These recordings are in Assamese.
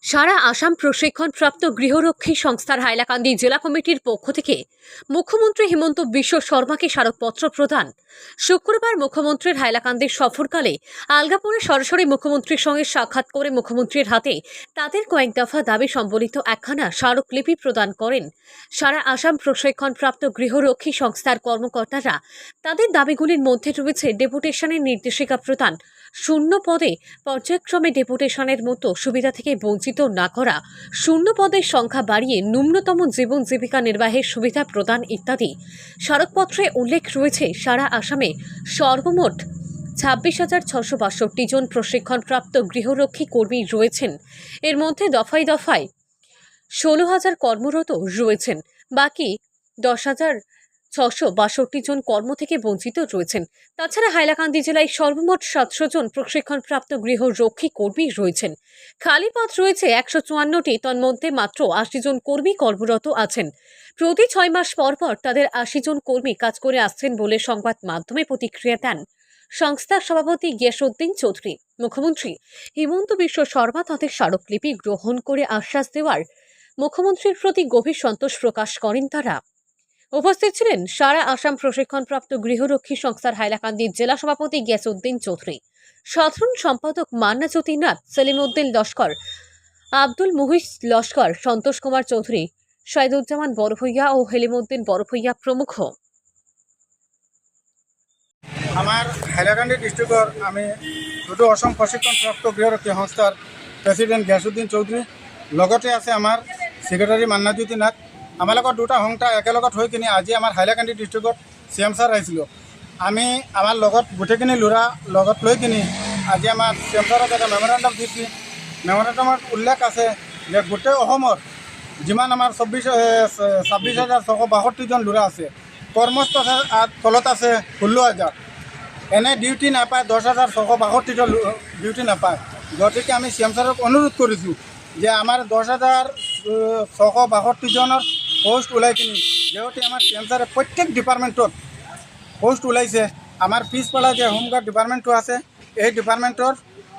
সারা আসাম প্রশিক্ষণপ্রাপ্ত গৃহরক্ষী সংস্থার হাইলাকান্দি জেলা কমিটির পক্ষ থেকে মুখ্যমন্ত্রী হিমন্ত বিশ্ব শর্মাকে স্মারকপত্র প্রদান। শুক্রবার মুখ্যমন্ত্রীর হাইলাকান্দির সফরকালে আলগাপুরে সরাসরি মুখ্যমন্ত্রীর সঙ্গে সাক্ষাৎ করে মুখ্যমন্ত্রীর হাতে তাদের কয়েক দফা দাবি সম্বলিত একখানা স্মারকলিপি প্রদান করেন। সারা আসাম প্রশিক্ষণপ্রাপ্ত গৃহরক্ষী সংস্থার কর্মকর্তারা তাদের দাবিগুলির মধ্যে রয়েছে ডেপুটেশনের নির্দেশিকা প্রদান, শূন্য পদে পর্যায়ক্রমে ডেপুটেশনের মতো সুবিধা থেকে বঞ্চিত না করা, শূন্য পদের সংখ্যা বাড়িয়ে ন্যূনতম জীবন জীবিকা নির্বাহের সুবিধা প্রদান ইত্যাদি। স্মারকপত্রে উল্লেখ রয়েছে সারা আসামে সর্বমোট 26,662 জন প্রশিক্ষণপ্রাপ্ত গৃহরক্ষী কর্মী রয়েছেন। এর মধ্যে দফায় দফায় 16,000 কর্মরত রয়েছেন, বাকি 10,662 জন কর্ম থেকে বঞ্চিত রয়েছেন। তাছাড়া হাইলাকান্দি জেলায় সর্বমোট 700 জন প্রশিক্ষণপ্রাপ্ত গৃহরক্ষী কর্মী রয়েছেন। খালি পদ রয়েছে 154টি, তন্মধ্যে মাত্র 80 জন কর্মী কর্মরত আছেন। প্রতি 6 মাস পর পর তাদের 80 জন কর্মী কাজ করে আসছেন বলে সংবাদ মাধ্যমে প্রতিক্রিয়া দেন সংস্থার সভাপতি গিয়াসউদ্দিন চৌধুরী। মুখ্যমন্ত্রী হিমন্ত বিশ্ব শর্মা তাদের স্মারকলিপি গ্রহণ করে আশ্বাস দেওয়ার মুখ্যমন্ত্রীর প্রতি গভীর সন্তোষ প্রকাশ করেন তারা। উপস্থিত ছিলেন সারা আসাম প্রশিক্ষণপ্রাপ্ত গৃহরক্ষী সংস্থার হাইলাকান্দির জেলা সভাপতি গিয়াসউদ্দিন চৌধুরী, সাধারণ সম্পাদক মান্না জ্যোতিনাথ, সেলিমউদ্দিন লস্কর, আব্দুল মুহিস লস্কর, সন্তোষ কুমার চৌধুরী, শাহিদুজ্জামান বড়ভূইয়া ও হেলিমউদ্দিন বড়ভূইয়া প্রমুখ। আমার হাইলাকান্দি ডিস্ট্রিক্টর আমি দুটো অসম প্রশিক্ষণপ্রাপ্ত গৃহরক্ষী সংস্থার প্রেসিডেন্ট গিয়াসউদ্দিন চৌধুৰী, লগতে আছে আমাৰ সেক্ৰেটাৰী মান্না জ্যোতিনাথ। আমাৰ লগত দুটা সংস্থা একেলগত হৈ কিনে আজি আমাৰ হাইলাকান্দি ডিস্ট্ৰিক্টত CM ছাৰ আহিছিলোঁ। আমি আমাৰ লগত গোটেইখিনি ল'ৰা লগত লৈ কিনি আজি আমাৰ CM ছাৰক এটা মেমৰেণ্ডাম দিছোঁ। মেমৰেণ্ডামত উল্লেখ আছে যে গোটেই অসমৰ যিমান আমাৰ 26,662 জন ল'ৰা আছে, কৰ্মস্থ তলত আছে 16,000, এনে ডিউটি নাপায় 10,662 জন ডিউটি নাপায়। গতিকে আমি CM ছাৰক অনুৰোধ কৰিছোঁ যে আমাৰ 10,662 জনৰ পোষ্ট ওলাই কিনি, যেহেতু আমাৰ CM ছাৰে প্ৰত্যেক ডিপাৰ্টমেণ্টত পোষ্ট ওলাইছে, আমাৰ পিছফালে যে হোমগাৰ্ড ডিপাৰ্টমেণ্টটো আছে এই ডিপাৰ্টমেণ্টৰ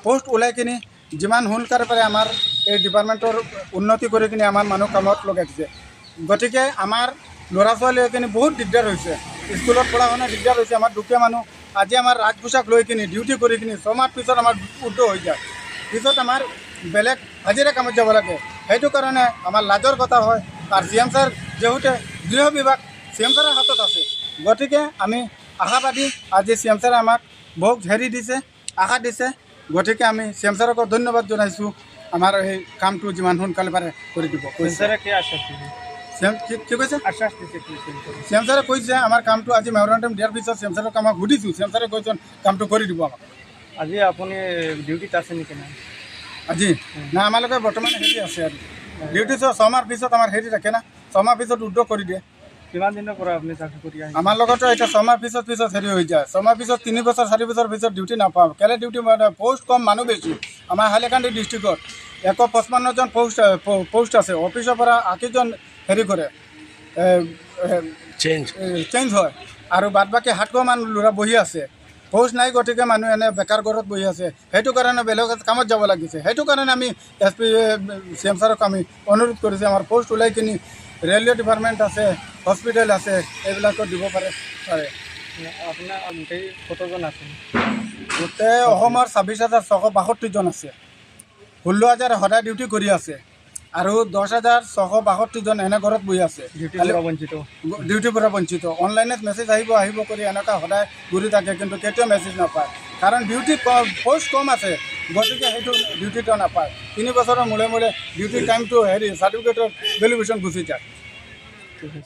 পোষ্ট ওলাই কিনি যিমান সোনকালে পাৰে আমাৰ এই ডিপাৰ্টমেণ্টৰ উন্নতি কৰি কিনি আমাৰ মানুহ কামত লগাই দিছে। গতিকে আমাৰ ল'ৰা ছোৱালী এইখিনি বহুত দিগদাৰ হৈছে, স্কুলত পঢ়া শুনা দিগদাৰ হৈছে। আমাৰ দুখীয়া মানুহ আজি আমাৰ ৰাজ পোছাক লৈ কিনি ডিউটি কৰি কিনি 6 মাহ পিছত আমাৰ উদ্ধ হৈ যায়, পিছত আমাৰ বেলেগ হাজিৰা কামত যাব লাগে। সেইটো কাৰণে আমাৰ লাজৰ কথা হয়। আৰু CM ছাৰ যেহেতু গৃহ বিভাগ CM ছাৰৰ হাতত আছে, গতিকে আমি আশাবাদী আজি CM ছাৰে আমাক বহুত হেৰি দিছে, আশা দিছে। গতিকে আমি CM ছাৰকো ধন্যবাদ জনাইছোঁ, আমাৰ এই কামটো যিমান সোনকালে পাৰে কৰি দিব। কি কৈছে CM ছাৰে কৈছে আমাৰ কামটো আজি মেমৰেণ্ডাম দিয়াৰ পিছত CM ছাৰক আমাক সুধিছোঁ, CM ছাৰে কৈছে কামটো কৰি দিব আমাক। আজি আপুনি ডিউটিত আছে নেকি? আজি না, আমাৰ লগত বৰ্তমান হেৰি আছে আৰু ডিউটি 6 মাহৰ পিছত আমাৰ হেৰি ৰাখে না, 6 মাহ পিছত উদ্যোগ কৰি দিয়ে। কিমান দিনৰ পৰা আপুনি চাকৰি কৰি আছে? আমাৰ লগতো এতিয়া 6 মাহ পিছত হেৰি হৈ যায়। 6 মাহ পিছত 3 বছৰ 4 বছৰ পিছত ডিউটি নাপাওঁ। কেলে ডিউটি পোষ্ট কম, মানুহ বেছি। আমাৰ হাইলাকান্দি ডিষ্ট্ৰিক্টত 155 জন পোষ্ট আছে। অফিচৰ পৰা 80 জন হেৰি কৰে, চেঞ্জ হয়, আৰু বাদ বাকী 700 মান ল'ৰা বহি আছে। পোষ্ট নাই, গতিকে মানুহ এনে বেকাৰ ঘৰত বহি আছে। সেইটো কাৰণে বেলেগ কামত যাব লাগিছে। সেইটো কাৰণে আমি SP CM ছাৰক আমি অনুৰোধ কৰিছোঁ, আমাৰ পোষ্ট ওলাই কিনি ৰেলৱে ডিপাৰ্টমেণ্ট আছে, হস্পিটেল আছে, এইবিলাকত দিব পাৰে। আপোনাৰ গোটেই কতজন আছে? গোটেই অসমৰ 26,662 জন আছে। 16,000 সদায় ডিউটি কৰি আছে, আৰু 10,662 জন এনে ঘৰত বহি আছে, ডিউটিৰ পৰা বঞ্চিত। অনলাইনত মেছেজ আহিব কৰি এনেকুৱা সদায় ঘূৰি থাকে, কিন্তু কেতিয়াও মেছেজ নাপায়। কাৰণ ডিউটি পোষ্ট কম আছে, গতিকে সেইটো ডিউটিটো নাপায়। 3 বছৰৰ মূৰে মূৰে ডিউটি টাইমটো হেৰি চাৰ্টিফিকেটৰ ভেলিউৱেশ্যন গুচি যায়।